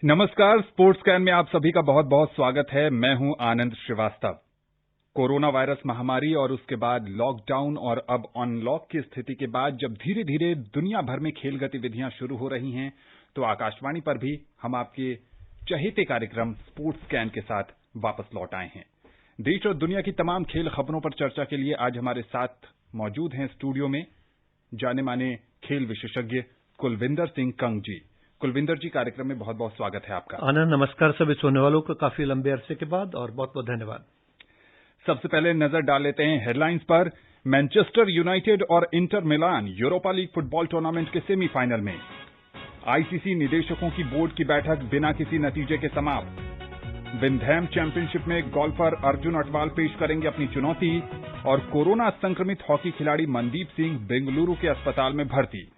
नमस्कार। Sports can में आप सभी का बहुत बहुत स्वागत है। मैं हूं आनंद श्रीवास्तव। कोरोना वायरस महामारी और उसके बाद लॉकडाउन और अब अनलॉक की स्थिति के बाद जब धीरे धीरे दुनिया भर में खेल गतिविधियां शुरू हो रही हैं, तो आकाशवाणी पर भी हम आपके चहेते कार्यक्रम स्पोर्ट्स कैन के साथ वापस लौट आए हैं। देश और दुनिया की तमाम खेल खबरों पर चर्चा के लिए आज हमारे साथ मौजूद हैं स्टूडियो में जाने माने खेल विशेषज्ञ कुलविंदर सिंह कंग जी। कुलविंदर जी, कार्यक्रम में बहुत बहुत स्वागत है आपका। आनंद, नमस्कार सभी सुनने वालों को काफी लंबे अरसे के बाद, और बहुत बहुत धन्यवाद। सबसे पहले नजर डाल लेते हैं हेडलाइंस पर। मैनचेस्टर यूनाइटेड और Inter Milan Europa league football tournament के सेमीफाइनल में। आईसीसी निदेशकों की बोर्ड की बैठक बिना किसी नतीजे के समाप्त। विंडहैम चैंपियनशिप में गोल्फर अर्जुन अटवाल पेश करेंगे अपनी चुनौती। और कोरोना संक्रमित हॉकी खिलाड़ी मनदीप सिंह बेंगलुरु के अस्पताल में भर्ती।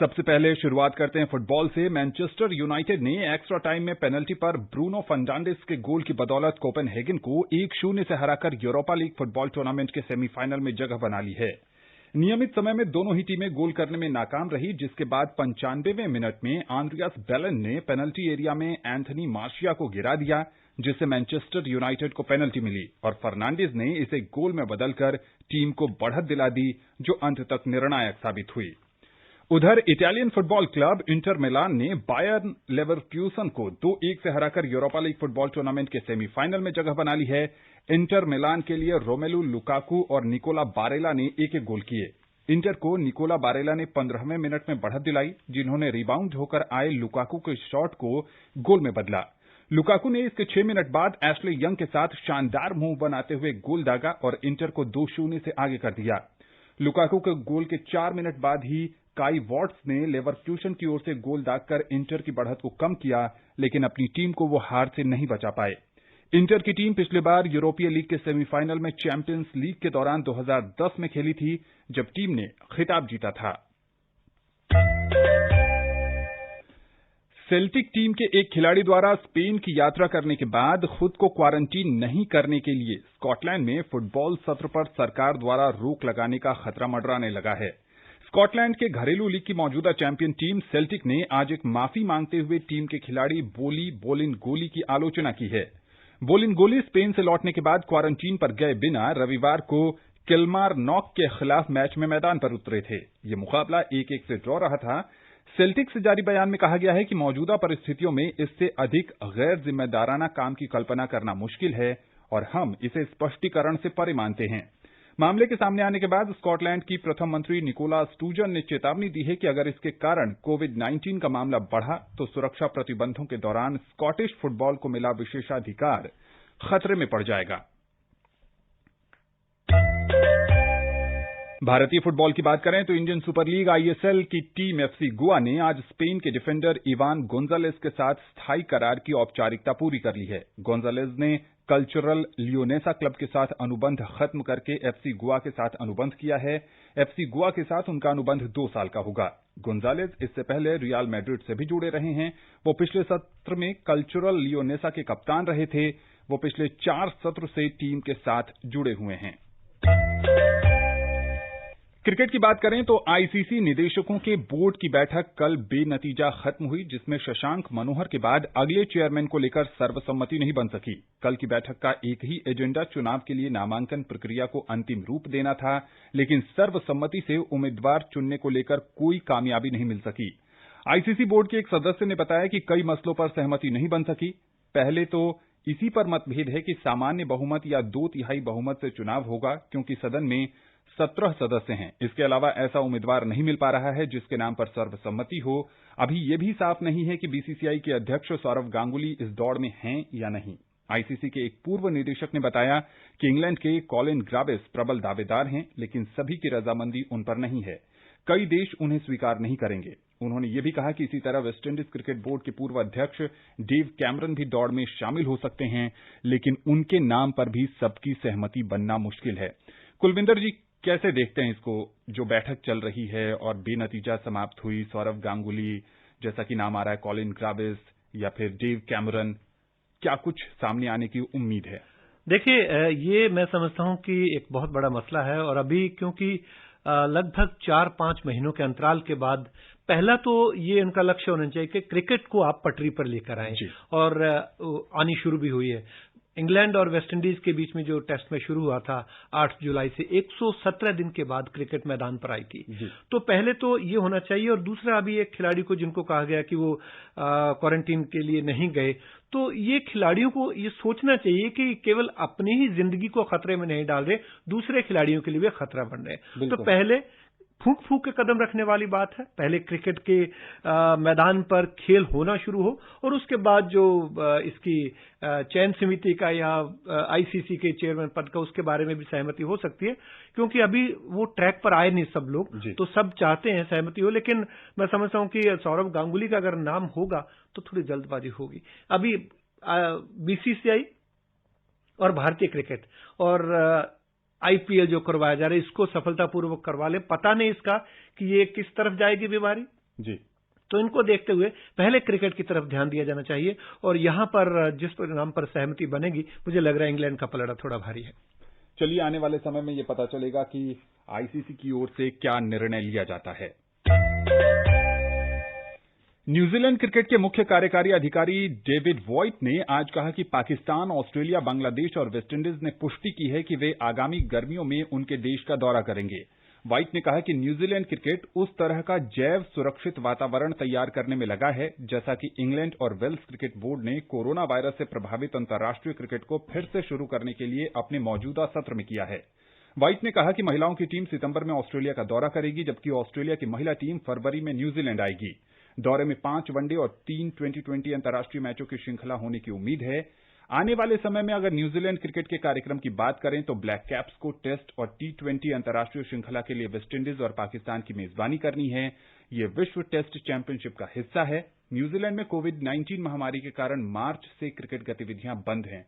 सबसे पहले शुरुआत करते हैं फुटबॉल से। मैनचेस्टर यूनाइटेड ने एक्स्ट्रा टाइम में पेनल्टी पर ब्रूनो फर्नांडिस के गोल की बदौलत कोपेनहेगन को 1-0 से हराकर यूरोपा लीग फुटबॉल टूर्नामेंट के सेमीफाइनल में जगह बना ली है। नियमित समय में दोनों ही टीमें गोल करने में नाकाम रही, जिसके बाद 95वें मिनट में आंद्रियास बेलन ने पेनल्टी एरिया में एंथनी मार्शिया को गिरा दिया, जिससे मैनचेस्टर यूनाइटेड को पेनल्टी मिली और फर्नांडिस ने इसे गोल में बदलकर टीम को बढ़त दिला दी, जो अंत तक निर्णायक साबित हुई। उधर Italian football club Inter Milan ने बायर्न लेवरक्यूसन को 2-1 से हराकर यूरोपा लीग फुटबॉल टूर्नामेंट के सेमीफाइनल में जगह बना ली है। इंटर मिलान के लिए रोमेलू लुकाकू और निकोला बारेला ने एक-एक गोल किए। इंटर को निकोला बारेला ने 15वें मिनट में बढ़त दिलाई, जिन्होंने रिबाउंड होकर आए लुकाकू के शॉट को गोल में बदला। लुकाकू ने इसके 6 मिनट बाद एश्ले यंग के साथ शानदार मूव बनाते हुए गोल दागा और इंटर को 2-0 से आगे कर दिया। लुकाकू के गोल के 4 मिनट बाद ही काई वॉट्स ने लेवरक्यूसन की ओर से गोल दागकर इंटर की बढ़त को कम किया, लेकिन अपनी टीम को वो हार से नहीं बचा पाए। इंटर की टीम पिछली बार यूरोपीय लीग के सेमीफाइनल में चैंपियंस लीग के दौरान 2010 में खेली थी, जब टीम ने खिताब जीता था। सेल्टिक टीम के एक खिलाड़ी द्वारा स्पेन की यात्रा करने के बाद खुद को क्वारंटीन नहीं करने के लिए स्कॉटलैंड में फुटबॉल सत्र पर सरकार द्वारा रोक लगाने का खतरा मंडराने लगा है। स्कॉटलैंड के घरेलू लीग की मौजूदा चैंपियन टीम सेल्टिक ने आज एक माफी मांगते हुए टीम के खिलाड़ी बोली बोलिनगोली की आलोचना की है। बोलिनगोली स्पेन से लौटने के बाद क्वारंटीन पर गए बिना रविवार को किल्मारनॉक के खिलाफ मैच में मैदान पर उतरे थे। यह मुकाबला 1-1 से ड्रॉ रहा था। सेल्टिक से जारी बयान में कहा गया है कि मौजूदा परिस्थितियों में इससे अधिक गैर जिम्मेदाराना काम की कल्पना करना मुश्किल है और हम इसे स्पष्टीकरण से परे मानते हैं। मामले के सामने आने के बाद स्कॉटलैंड की प्रथम मंत्री निकोला स्टूजन ने चेतावनी दी है कि अगर इसके कारण कोविड-19 का मामला बढ़ा तो सुरक्षा प्रतिबंधों के दौरान स्कॉटिश फुटबॉल को मिला विशेषाधिकार खतरे में पड़ जाएगा। भारतीय फुटबॉल की बात करें तो इंडियन सुपर लीग आईएसएल की टीम एफसी गोवा ने आज स्पेन के डिफेंडर इवान गोंजालेस के साथ स्थायी करार की औपचारिकता पूरी कर ली है। गोंजालेस ने कल्चरल लियोनेसा क्लब के साथ अनुबंध खत्म करके एफसी गोवा के साथ अनुबंध किया है। एफसी गोवा के साथ उनका अनुबंध 2 साल का होगा। गोंजालेस इससे पहले रियल मैड्रिड से भी जुड़े रहे हैं। वो पिछले सत्र में कल्चरल लियोनेसा के कप्तान रहे थे। वो पिछले 4 सत्र से टीम के साथ जुड़े हुए हैं। क्रिकेट की बात करें तो आईसीसी निदेशकों के बोर्ड की बैठक कल बेनतीजा खत्म हुई, जिसमें शशांक मनोहर के बाद अगले चेयरमैन को लेकर सर्वसम्मति नहीं बन सकी। कल की बैठक का एक ही एजेंडा चुनाव के लिए नामांकन प्रक्रिया को अंतिम रूप देना था, लेकिन सर्वसम्मति से उम्मीदवार चुनने को लेकर कोई कामयाबी नहीं मिल सकी। आईसीसी बोर्ड के एक सदस्य ने बताया कि कई मसलों पर सहमति नहीं बन सकी। पहले तो इसी पर मतभेद है कि सामान्य बहुमत या 2/3 बहुमत से चुनाव होगा, क्योंकि सदन में 17 सदस्य हैं। इसके अलावा ऐसा उम्मीदवार नहीं मिल पा रहा है जिसके नाम पर सर्वसम्मति हो। अभी यह भी साफ नहीं है कि बीसीसीआई के अध्यक्ष सौरव गांगुली इस दौड़ में हैं या नहीं। आईसीसी के एक पूर्व निदेशक ने बताया कि इंग्लैंड के कॉलिन ग्राविस प्रबल दावेदार हैं, लेकिन सभी की रजामंदी उन पर नहीं है। कई देश उन्हें स्वीकार नहीं करेंगे। उन्होंने यह भी कहा कि इसी तरह वेस्टइंडीज क्रिकेट बोर्ड के पूर्व अध्यक्ष डेव कैमरन भी दौड़ में शामिल हो सकते हैं, लेकिन उनके नाम पर भी सबकी सहमति बनना मुश्किल है। कुलविंदर जी, कैसे देखते हैं इसको, जो बैठक चल रही है और बेनतीजा समाप्त हुई? सौरव गांगुली जैसा कि नाम आ रहा है, कॉलिन ग्राविस या फिर डेव कैमरन, क्या कुछ सामने आने की उम्मीद है? देखिए, ये मैं समझता हूं कि एक बहुत बड़ा मसला है और अभी क्योंकि लगभग 4-5 महीनों के अंतराल के बाद पहला तो ये उनका लक्ष्य होना चाहिए कि क्रिकेट को आप पटरी पर लेकर आएं, और आनी शुरू भी हुई है। इंग्लैंड और वेस्ट इंडीज के बीच में जो टेस्ट मैच शुरू हुआ था 8 जुलाई से, 117 दिन के बाद क्रिकेट मैदान पर आई थी। तो पहले तो ये होना चाहिए, और दूसरा अभी एक खिलाड़ी को जिनको कहा गया कि वो क्वारंटीन के लिए नहीं गए, तो ये खिलाड़ियों को ये सोचना चाहिए कि केवल अपनी ही जिंदगी को खतरे में नहीं डाल रहे, दूसरे खिलाड़ियों के लिए भी खतरा बन रहे हैं। तो पहले फूंक फूंक के कदम रखने वाली बात है, पहले क्रिकेट के मैदान पर खेल होना शुरू हो, और उसके बाद जो इसकी चयन समिति का या आईसीसी के चेयरमैन पद का, उसके बारे में भी सहमति हो सकती है, क्योंकि अभी वो ट्रैक पर आए नहीं सब लोग, तो सब चाहते हैं सहमति हो, लेकिन मैं समझता हूं कि सौरव गांगुली का अगर नाम होगा तो थोड़ी जल्दबाजी होगी। अभी बीसीसीआई और भारतीय क्रिकेट और आईपीएल जो करवाया जा रहा है, इसको सफलतापूर्वक करवा ले। पता नहीं इसका कि ये किस तरफ जाएगी बीमारी जी, तो इनको देखते हुए पहले क्रिकेट की तरफ ध्यान दिया जाना चाहिए, और यहां पर जिस परिणाम पर सहमति बनेगी, मुझे लग रहा है इंग्लैंड का पलड़ा थोड़ा भारी है। चलिए, आने वाले समय में ये पता चलेगा कि आईसीसी की ओर से क्या निर्णय लिया जाता है। न्यूजीलैंड क्रिकेट के मुख्य कार्यकारी अधिकारी डेविड वॉइट ने आज कहा कि पाकिस्तान, ऑस्ट्रेलिया, बांग्लादेश और वेस्टइंडीज ने पुष्टि की है कि वे आगामी गर्मियों में उनके देश का दौरा करेंगे। वाइट ने कहा कि न्यूजीलैंड क्रिकेट उस तरह का जैव सुरक्षित वातावरण तैयार करने में लगा है, जैसा कि इंग्लैंड और वेल्स क्रिकेट बोर्ड ने कोरोना वायरस से प्रभावित अंतर्राष्ट्रीय क्रिकेट को फिर से शुरू करने के लिए अपने मौजूदा सत्र में किया है। वाइट ने कहा कि महिलाओं की टीम सितंबर में ऑस्ट्रेलिया का दौरा करेगी, जबकि ऑस्ट्रेलिया की महिला टीम फरवरी में न्यूजीलैंड आएगी। दौरे में 5 वनडे और 3 T20 अंतर्राष्ट्रीय मैचों की श्रृंखला होने की उम्मीद है। आने वाले समय में अगर न्यूजीलैंड क्रिकेट के कार्यक्रम की बात करें तो ब्लैक कैप्स को टेस्ट और T20 अंतर्राष्ट्रीय श्रृंखला के लिए वेस्टइंडीज और पाकिस्तान की मेजबानी करनी है। ये विश्व टेस्ट चैंपियनशिप का हिस्सा है। न्यूजीलैंड में कोविड-19 महामारी के कारण मार्च से क्रिकेट गतिविधियां बंद हैं।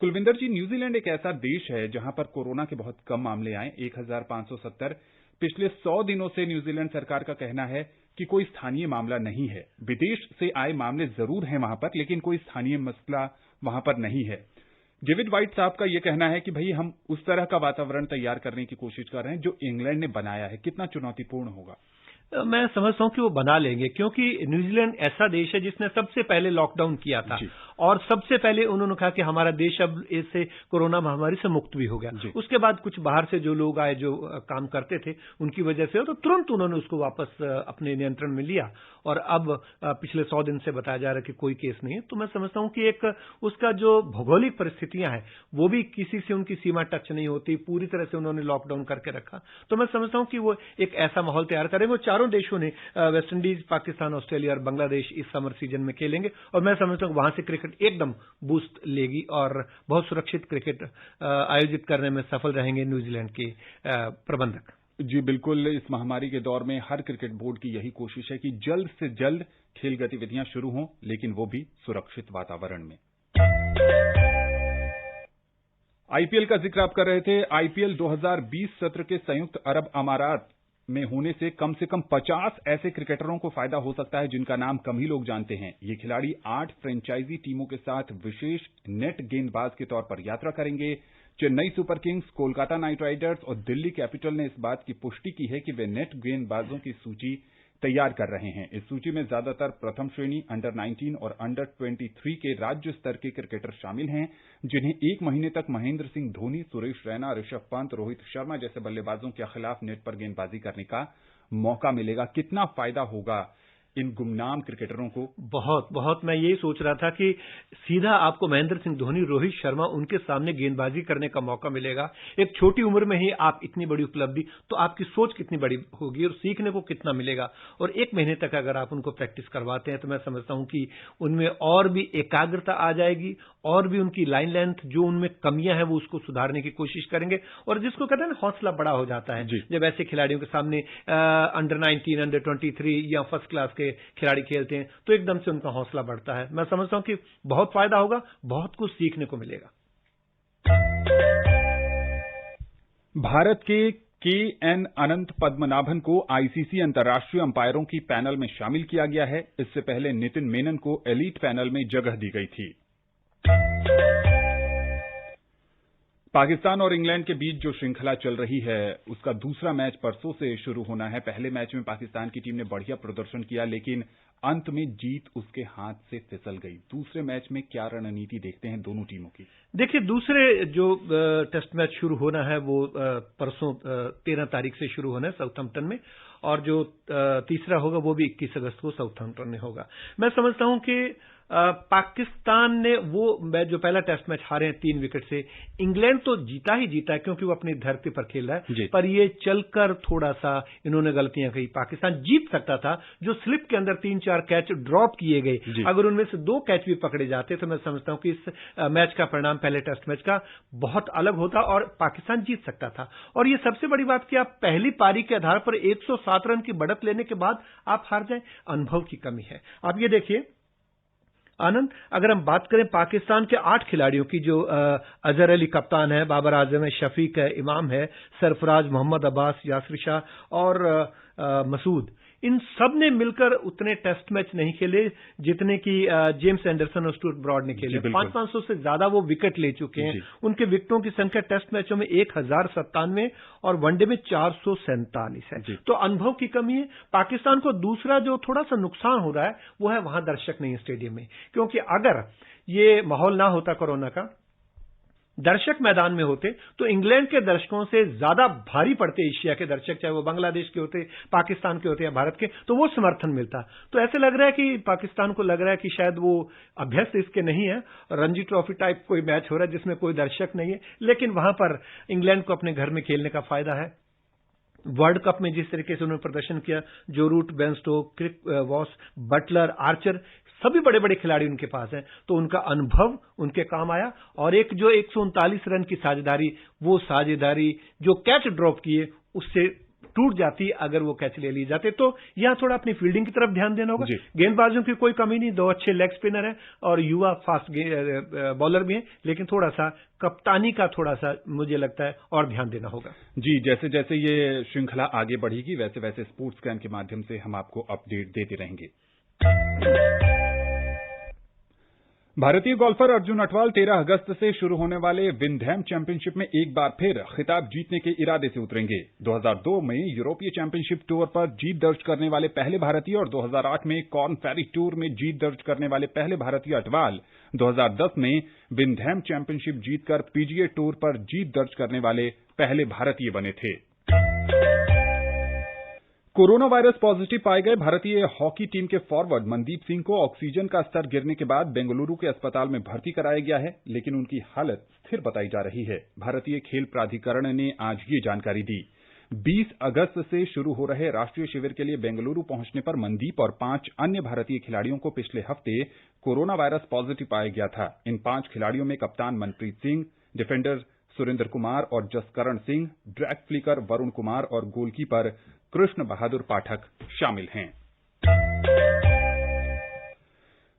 कुलविंदर जी, न्यूजीलैंड एक ऐसा देश है जहां पर कोरोना के बहुत कम मामले आए, 1570। पिछले 100 दिनों से न्यूजीलैंड सरकार का कहना है कि कोई स्थानीय मामला नहीं है। विदेश से आए मामले जरूर हैं वहां पर, लेकिन कोई स्थानीय मसला वहां पर नहीं है। डेविड वाइट साहब का यह कहना है कि भाई हम उस तरह का वातावरण तैयार करने की कोशिश कर रहे हैं जो इंग्लैंड ने बनाया है। कितना चुनौतीपूर्ण होगा? मैं समझता हूं कि वो बना लेंगे, क्योंकि न्यूजीलैंड ऐसा देश है जिसने सबसे पहले लॉकडाउन किया था, और सबसे पहले उन्होंने कहा कि हमारा देश अब इससे कोरोना महामारी से मुक्त भी हो गया। उसके बाद कुछ बाहर से जो लोग आए, जो काम करते थे, उनकी वजह से, तो तुरंत उन्होंने उसको वापस अपने नियंत्रण में लिया, और अब पिछले 100 दिन से बताया जा रहा है कि कोई केस नहीं है। तो मैं समझता हूं कि एक उसका जो भौगोलिक परिस्थितियां हैं, वो भी किसी से उनकी सीमा टच नहीं होती, पूरी तरह से उन्होंने लॉकडाउन करके रखा। तो मैं समझता हूं कि वो एक ऐसा माहौल तैयार करेंगे। चारों देशों ने, वेस्ट इंडीज, पाकिस्तान, ऑस्ट्रेलिया और बांग्लादेश, इस समर सीजन में खेलेंगे, और मैं समझता हूं वहां से क्रिकेट एकदम बूस्ट लेगी और बहुत सुरक्षित क्रिकेट आयोजित करने में सफल रहेंगे न्यूजीलैंड के प्रबंधक। जी बिल्कुल, इस महामारी के दौर में हर क्रिकेट बोर्ड की यही कोशिश है कि जल्द से जल्द खेल गतिविधियां शुरू हों, लेकिन वो भी सुरक्षित वातावरण में। आईपीएल का जिक्र आप कर रहे थे। आईपीएल 2020 सत्र के संयुक्त अरब अमारात में होने से कम 50 ऐसे क्रिकेटरों को फायदा हो सकता है जिनका नाम कम ही लोग जानते हैं। ये खिलाड़ी 8 फ्रेंचाइजी टीमों के साथ विशेष नेट गेंदबाज के तौर पर यात्रा करेंगे। Chennai super Kings, Kolkata night Riders और दिल्ली कैपिटल ने इस बात की पुष्टि की है कि वे नेट गेंदबाजों की सूची तैयार कर रहे हैं। इस सूची में ज्यादातर प्रथम श्रेणी, अंडर 19 और अंडर 23 के राज्य स्तर के क्रिकेटर शामिल हैं, जिन्हें 1 महीने तक महेंद्र सिंह धोनी, सुरेश रैना, ऋषभ पंत, रोहित शर्मा जैसे बल्लेबाजों के खिलाफ नेट पर गेंदबाजी करने का मौका मिलेगा। कितना फायदा होगा इन गुमनाम क्रिकेटरों को? बहुत मैं यही सोच रहा था कि सीधा आपको महेंद्र सिंह धोनी, रोहित शर्मा, उनके सामने गेंदबाजी करने का मौका मिलेगा। एक छोटी उम्र में ही आप इतनी बड़ी उपलब्धि, तो आपकी सोच कितनी बड़ी होगी और सीखने को कितना मिलेगा। और 1 महीने तक अगर आप उनको प्रैक्टिस करवाते हैं, तो मैं समझता हूं कि उनमें और भी एकाग्रता आ जाएगी, और भी उनकी लाइन लेंथ, जो उनमें कमियां हैं, वो उसको सुधारने की कोशिश करेंगे। और जिसको कहते हैं ना, हौसला बड़ा हो जाता है जब ऐसे खिलाड़ियों के सामने अंडर 19, अंडर 23 या फर्स्ट क्लास के खिलाड़ी खेलते हैं, तो एकदम से उनका हौसला बढ़ता है। मैं समझता हूं कि बहुत फायदा होगा, बहुत कुछ सीखने को मिलेगा। भारत के एन अनंत पद्मनाभन को आईसीसी अंतर्राष्ट्रीय अंपायरों की पैनल में शामिल किया गया है। इससे पहले नितिन मेनन को एलीट पैनल में जगह दी गई थी। पाकिस्तान और इंग्लैंड के बीच जो श्रृंखला चल रही है उसका दूसरा मैच परसों से शुरू होना है। पहले मैच में पाकिस्तान की टीम ने बढ़िया प्रदर्शन किया, लेकिन अंत में जीत उसके हाथ से फिसल गई। दूसरे मैच में क्या रणनीति देखते हैं दोनों टीमों की? देखिए, दूसरे जो टेस्ट मैच शुरू होना है वो परसों 13 तारीख से शुरू होना है साउथहैम्पटन में, और जो तीसरा होगा वो भी 21 अगस्त को साउथहैम्पटन में होगा। मैं समझता हूं कि पाकिस्तान ने वो मैच जो पहला टेस्ट मैच हारे हैं 3 विकेट से, इंग्लैंड तो जीता ही जीता है क्योंकि वो अपनी धरती पर खेल रहा है, पर ये चलकर थोड़ा सा इन्होंने गलतियां की। पाकिस्तान जीत सकता था, जो स्लिप के अंदर 3-4 कैच ड्रॉप किए गए, अगर उनमें से 2 कैच भी पकड़े जाते तो मैं समझता हूं कि इस मैच का परिणाम पहले टेस्ट मैच का बहुत अलग होता और पाकिस्तान जीत सकता था। और ये सबसे बड़ी बात कि आप पहली पारी के आधार पर 107 रन की बढ़त लेने के बाद आप हार जाएं, अनुभव की कमी है। आप ये देखिए आनंद, अगर हम बात करें पाकिस्तान के 8 खिलाड़ियों की, जो अजहर अली कप्तान है, बाबर आजम है, शफीक है, इमाम है, सरफराज, मोहम्मद अब्बास, यासिर शाह और मसूद, इन सब ने मिलकर उतने टेस्ट मैच नहीं खेले जितने कि जेम्स एंडरसन और स्टुअर्ट ब्रॉड ने खेले। 500 से ज्यादा वो विकेट ले चुके हैं। उनके विकेटों की संख्या टेस्ट मैचों में 1097 और वनडे में 447 है। तो अनुभव की कमी है। पाकिस्तान को दूसरा जो थोड़ा सा नुकसान हो रहा है वो है वहां दर्शक नहीं है स्टेडियम में, क्योंकि अगर ये माहौल ना होता कोरोना का, दर्शक मैदान में होते तो इंग्लैंड के दर्शकों से ज्यादा भारी पड़ते एशिया के दर्शक, चाहे वो बांग्लादेश के होते, पाकिस्तान के होते या भारत के, तो वो समर्थन मिलता। तो ऐसे लग रहा है कि पाकिस्तान को लग रहा है कि शायद वो अभ्यस्त इसके नहीं है, रणजी ट्रॉफी टाइप कोई मैच हो रहा है जिसमें कोई दर्शक नहीं है, लेकिन वहां पर इंग्लैंड को अपने घर में खेलने का फायदा है। वर्ल्ड कप में जिस तरीके से उन्होंने प्रदर्शन किया, जो रूट, बेन स्टोक, क्रिक वॉस, बटलर, आर्चर, सभी बड़े बड़े खिलाड़ी उनके पास हैं, तो उनका अनुभव उनके काम आया। और एक जो 139 रन की साझेदारी, वो साझेदारी जो कैच ड्रॉप किए उससे टूट जाती अगर वो कैच ले लिए जाते। तो यहां थोड़ा अपनी फील्डिंग की तरफ ध्यान देना होगा। गेंदबाजों की कोई कमी नहीं, 2 अच्छे लेग स्पिनर हैं और युवा फास्ट बॉलर भी हैं, लेकिन थोड़ा सा कप्तानी का थोड़ा सा मुझे लगता है और ध्यान देना होगा। जी, जैसे जैसे ये श्रृंखला आगे बढ़ेगी वैसे वैसे स्पोर्ट्स कैम के माध्यम से हम आपको अपडेट देते रहेंगे। भारतीय गोल्फर अर्जुन अटवाल 13 अगस्त से शुरू होने वाले विंडहम चैंपियनशिप में एक बार फिर खिताब जीतने के इरादे से उतरेंगे। 2002 में यूरोपीय चैंपियनशिप टूर पर जीत दर्ज करने वाले पहले भारतीय और 2008 में कॉर्न फेरी टूर में जीत दर्ज करने वाले पहले भारतीय अटवाल 2010 में विंडहम चैंपियनशिप जीतकर पीजीए टूर पर जीत दर्ज करने वाले पहले भारतीय बने थे। कोरोना वायरस पॉजिटिव पाए गए भारतीय हॉकी टीम के फॉरवर्ड मनदीप सिंह को ऑक्सीजन का स्तर गिरने के बाद बेंगलुरु के अस्पताल में भर्ती कराया गया है, लेकिन उनकी हालत स्थिर बताई जा रही है। भारतीय खेल प्राधिकरण ने आज ये जानकारी दी। 20 अगस्त से शुरू हो रहे राष्ट्रीय शिविर के लिए बेंगलुरु पहुंचने पर मनदीप और 5 अन्य भारतीय खिलाड़ियों को पिछले हफ्ते कोरोना वायरस पॉजिटिव पाया गया था। इन 5 खिलाड़ियों में कप्तान मनप्रीत सिंह, डिफेंडर सुरेंद्र कुमार और जसकरण सिंह, ड्रैग फ्लिकर वरुण कुमार और गोलकीपर कृष्ण बहादुर पाठक शामिल हैं।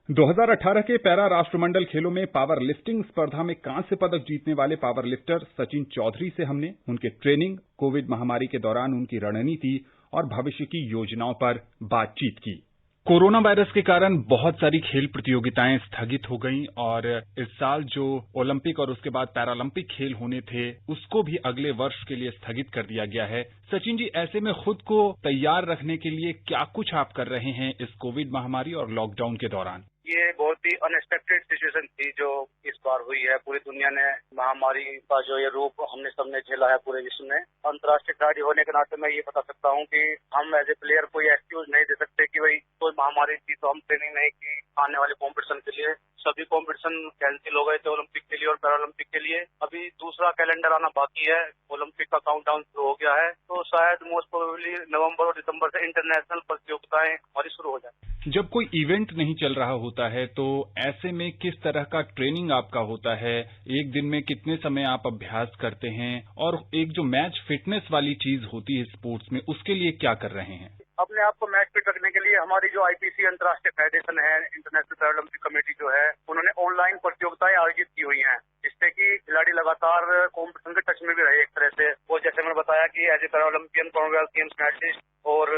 2018 के पैरा राष्ट्रमंडल खेलों में पावर लिफ्टिंग स्पर्धा में कांस्य पदक जीतने वाले पावर लिफ्टर सचिन चौधरी से हमने उनके ट्रेनिंग, कोविड महामारी के दौरान उनकी रणनीति और भविष्य की योजनाओं पर बातचीत की। कोरोना वायरस के कारण बहुत सारी खेल प्रतियोगिताएं स्थगित हो गईं और इस साल जो ओलंपिक और उसके बाद पैरालंपिक खेल होने थे उसको भी अगले वर्ष के लिए स्थगित कर दिया गया है। सचिन जी, ऐसे में खुद को तैयार रखने के लिए क्या कुछ आप कर रहे हैं इस कोविड महामारी और लॉकडाउन के दौरान? ये बहुत ही अनएक्सपेक्टेड सिचुएशन थी जो इस बार हुई है। पूरी दुनिया ने महामारी का जो ये रूप हमने सबने झेला है पूरे विश्व में। अंतर्राष्ट्रीय खिलाड़ी होने के नाते मैं ये बता सकता हूँ कि हम एज ए प्लेयर कोई एक्सक्यूज नहीं दे सकते कि भाई कोई महामारी थी तो हम ट्रेनिंग नहीं की आने वाले कॉम्पिटिशन के लिए। सभी कॉम्पिटिशन कैंसिल हो गए थे ओलंपिक के लिए और पैरालंपिक के लिए। अभी दूसरा कैलेंडर आना बाकी है, ओलंपिक का काउंटडाउन शुरू हो गया है, तो शायद मोस्ट प्रोबेबली नवंबर और दिसंबर से इंटरनेशनल प्रतियोगिताएं हमारी शुरू हो जाए। जब कोई इवेंट नहीं चल रहा होता है तो ऐसे में किस तरह का ट्रेनिंग आपका होता है? एक दिन में कितने समय आप अभ्यास करते हैं? और एक जो मैच फिटनेस वाली चीज होती है स्पोर्ट्स में, उसके लिए क्या कर रहे हैं? अपने आप को मैच फिट रखने के लिए हमारी जो आईपीसी अंतर्राष्ट्रीय फेडरेशन है, इंटरनेशनल पैरालंपिक कमेटी जो है, उन्होंने ऑनलाइन प्रतियोगिताएं आयोजित की हुई हैं, जिससे कि खिलाड़ी लगातार कॉम्पिटिशन के टच में भी रहे एक तरह से। वो जैसे मैंने बताया कि as a para Olympian, Commonwealth Games medallist और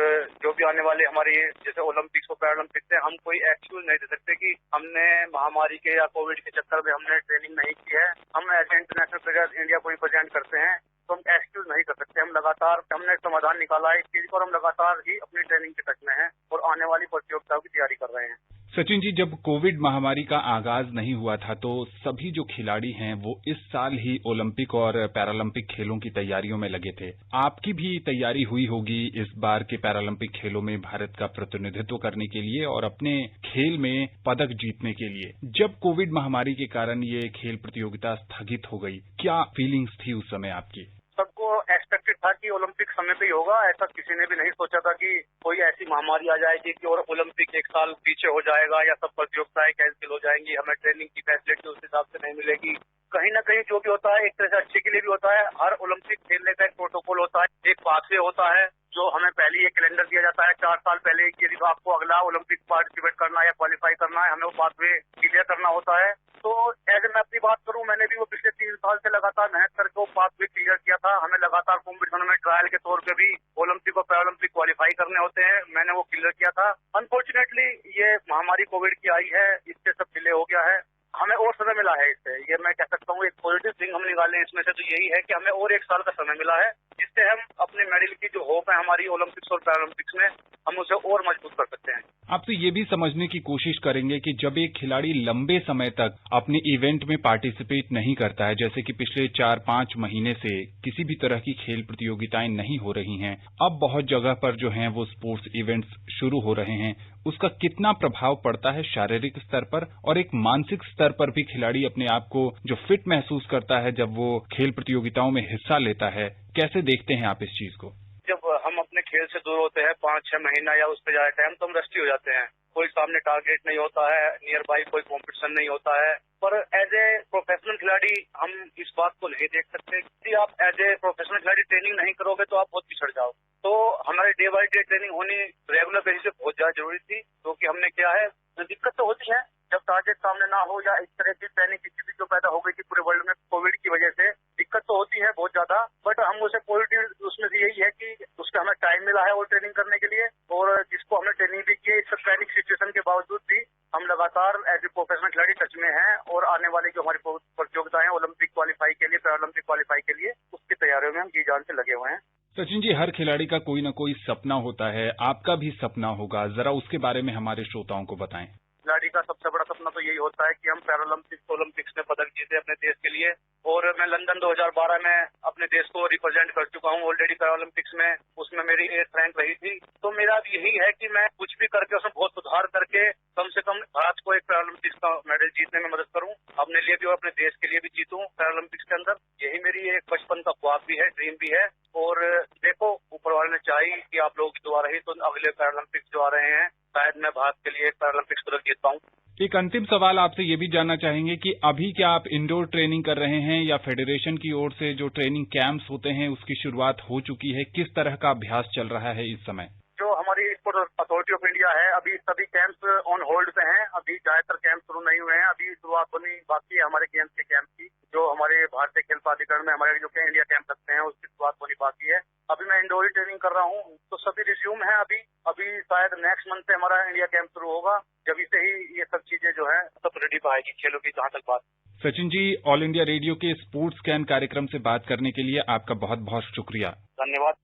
जो भी आने वाले हमारी जैसे ओलंपिक्स और पैरा ओलंपिक्स है, हम कोई एक्सक्यूज नहीं दे सकते कि हमने महामारी के या कोविड के चक्कर में हमने ट्रेनिंग नहीं की है। हम as a international player India को रिप्रेजेंट करते हैं, तो हम एक्सक्यूज नहीं कर सकते। हम लगातार हमने समाधान निकाला है इस चीज को और हम लगातार ही अपनी ट्रेनिंग के टच में हैं और आने वाली प्रतियोगिताओं की तैयारी कर रहे हैं। सचिन जी, जब कोविड महामारी का आगाज नहीं हुआ था तो सभी जो खिलाड़ी हैं वो इस साल ही ओलंपिक और पैरालंपिक खेलों की तैयारियों में लगे थे। आपकी भी तैयारी हुई होगी इस बार के पैरालंपिक खेलों में भारत का प्रतिनिधित्व करने के लिए और अपने खेल में पदक जीतने के लिए। जब कोविड महामारी के कारण ये खेल प्रतियोगिता स्थगित हो गई, क्या फीलिंग्स थी उस समय आपकी? सबको एक्सपेक्टेड था कि ओलंपिक समय पे ही होगा। ऐसा किसी ने भी नहीं सोचा था कि कोई ऐसी महामारी आ जाएगी कि और ओलंपिक एक साल पीछे हो जाएगा या सब प्रतियोगिताएं कैंसिल हो जाएंगी, हमें ट्रेनिंग की फैसिलिटी उस हिसाब से नहीं मिलेगी। कहीं ना कहीं जो भी होता है एक तरह से अच्छे के लिए भी होता है। हर ओलंपिक खेलने का एक प्रोटोकॉल होता है, एक पाथवे होता है जो हमें पहले एक कैलेंडर दिया जाता है 4 साल पहले कि यदि आपको अगला ओलंपिक पार्टिसिपेट करना है या क्वालिफाई करना है, हमें वो पाथवे क्लियर करना होता है। तो ऐसे मैं अपनी बात करूं, मैंने भी वो पिछले 3 साल से लगातार मेहनत करके वो पाथवे क्लियर किया था। हमें लगातार कॉम्पिटिशन में ट्रायल के तौर पे भी ओलंपिक और पैरालंपिक क्वालिफाई करने होते हैं, मैंने वो क्लियर किया था। अनफॉर्चुनेटली ये महामारी कोविड की आई है, इससे सब डिले हो गया है। हमें और समय मिला है इससे, ये मैं कह सकता हूँ एक पॉजिटिव थिंग हम निकालें इसमें से तो यही है कि हमें और 1 साल का समय मिला है, जिससे हम अपने मेडल की जो होप है हमारी ओलंपिक्स और पैरालंपिक्स में, हम उसे और मजबूत कर सकते हैं। आपसे ये भी समझने की कोशिश करेंगे कि जब एक खिलाड़ी लंबे समय तक अपने इवेंट में पार्टिसिपेट नहीं करता है, जैसे कि पिछले 4-5 महीने से किसी भी तरह की खेल प्रतियोगिताएं नहीं हो रही हैं, अब बहुत जगह पर जो हैं वो स्पोर्ट्स इवेंट्स शुरू हो रहे हैं, उसका कितना प्रभाव पड़ता है शारीरिक स्तर पर और एक मानसिक स्तर पर भी खिलाड़ी अपने आप को जो फिट महसूस करता है जब वो खेल प्रतियोगिताओं में हिस्सा लेता है? कैसे देखते हैं आप इस चीज को? जब हम अपने खेल से दूर होते हैं 5-6 महीना या उससे ज्यादा टाइम, तो हम रस्टी हो जाते हैं। कोई सामने टारगेट नहीं होता है, नियर बाई कोई कंपटीशन नहीं होता है। पर एज ए प्रोफेशनल खिलाड़ी हम इस बात को नहीं देख सकते कि आप एज ए प्रोफेशनल खिलाड़ी ट्रेनिंग नहीं करोगे तो आप बहुत पिछड़ जाओ। तो हमारी डे बाई डे ट्रेनिंग होनी रेगुलर बेसिस पे बहुत ज्यादा जरूरी थी, क्योंकि हमने क्या है, दिक्कत तो होती है जब टारगेट सामने ना हो या इस तरह की ट्रेनिंग की स्थिति जो पैदा हो गई थी पूरे वर्ल्ड में कोविड की वजह से, दिक्कत तो होती है बहुत ज्यादा। बट हम उसे पॉजिटिव उसमें से यही है कि उसका हमें टाइम मिला है और ट्रेनिंग करने के लिए, और जिसको हमने ट्रेनिंग भी की है, इस पैनिक सिचुएशन के बावजूद भी हम लगातार एज ए प्रोफेशनल खिलाड़ी टच में हैं और आने वाली जो हमारी प्रतियोगिताएं ओलंपिक क्वालिफाई के लिए, पैरालंपिक क्वालिफाई के लिए, उसकी तैयारियों में हम जी जान से लगे हुए हैं। सचिन जी, हर खिलाड़ी का कोई न कोई सपना होता है, आपका भी सपना होगा, जरा उसके बारे में हमारे श्रोताओं को बताएं। खिलाड़ी का सबसे बड़ा सपना तो यही होता है कि हम पैरालंपिक्स, ओलंपिक्स में पदक जीते अपने देश के लिए। और मैं लंदन 2012 में अपने देश को रिप्रेजेंट कर चुका हूँ ऑलरेडी पैरालंपिक्स में, उसमें मेरी 8th रैंक रही थी। तो मेरा अब यही है कि मैं कुछ भी करके उसमें बहुत सुधार करके कम से कम भारत को एक पैरालंपिक्स का मेडल जीतने में मदद करूँ, अपने लिए भी और अपने देश के लिए भी जीतूं पैरालंपिक्स के अंदर। यही मेरी एक बचपन का ख्वाब भी है, ड्रीम भी है। और देखो, ऊपर वाले ने चाहिए कि आप लोगों की दुआ रही तो अगले पैरालंपिक्स जो आ रहे हैं, शायद मैं भारत के लिए पैरालंपिक्स पदक जीत पाऊं। एक अंतिम सवाल आपसे ये भी जानना चाहेंगे कि अभी क्या आप इंडोर ट्रेनिंग कर रहे हैं या फेडरेशन की ओर से जो ट्रेनिंग कैंप्स होते हैं उसकी शुरुआत हो चुकी है? किस तरह का अभ्यास चल रहा है इस समय? जो हमारी स्पोर्ट्स अथॉरिटी ऑफ इंडिया है, अभी सभी कैंप्स ऑन होल्ड पे हैं। अभी ज्यादातर कैंप शुरू नहीं हुए हैं, अभी शुरुआत होनी बाकी है हमारे गेम्स के कैंप की। जो हमारे भारतीय खेल प्राधिकरण में हमारे जो इंडिया कैंप लगते हैं उसकी शुरुआत होनी बाकी है। अभी मैं इंडोर ही ट्रेनिंग कर रहा हूँ, तो सभी रिज्यूम है अभी शायद नेक्स्ट मंथ से हमारा इंडिया कैंप शुरू होगा, जब से ही ये सब चीजें जो है सब रेडी पाएगी खेलों की। जहाँ तक बात Sachin ji, all India radio के स्पोर्ट्स कैन कार्यक्रम से बात करने के लिए आपका बहुत बहुत शुक्रिया। धन्यवाद।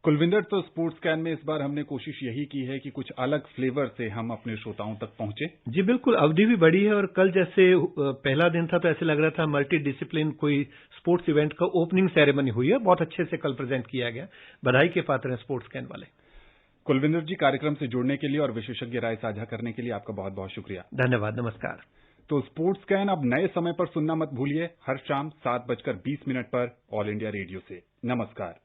कुलविंदर, तो स्पोर्ट्स कैन में इस बार हमने कोशिश यही की है कि कुछ अलग फ्लेवर से हम अपने श्रोताओं तक पहुंचे। जी बिल्कुल, अवधि भी बड़ी है और कल जैसे पहला दिन था तो ऐसे लग रहा था मल्टी डिसिप्लिन कोई स्पोर्ट्स इवेंट का ओपनिंग सेरेमनी हुई है। बहुत अच्छे से कल प्रेजेंट किया गया, बधाई के पात्र हैं स्पोर्ट्स कैन वाले। कुलविंदर जी, कार्यक्रम से जुड़ने के लिए और विशेषज्ञ राय साझा करने के लिए आपका बहुत बहुत शुक्रिया। धन्यवाद, नमस्कार। तो स्पोर्ट्स कैन अब नए समय पर सुनना मत भूलिए, हर शाम 7:20 पर ऑल इंडिया रेडियो से। नमस्कार।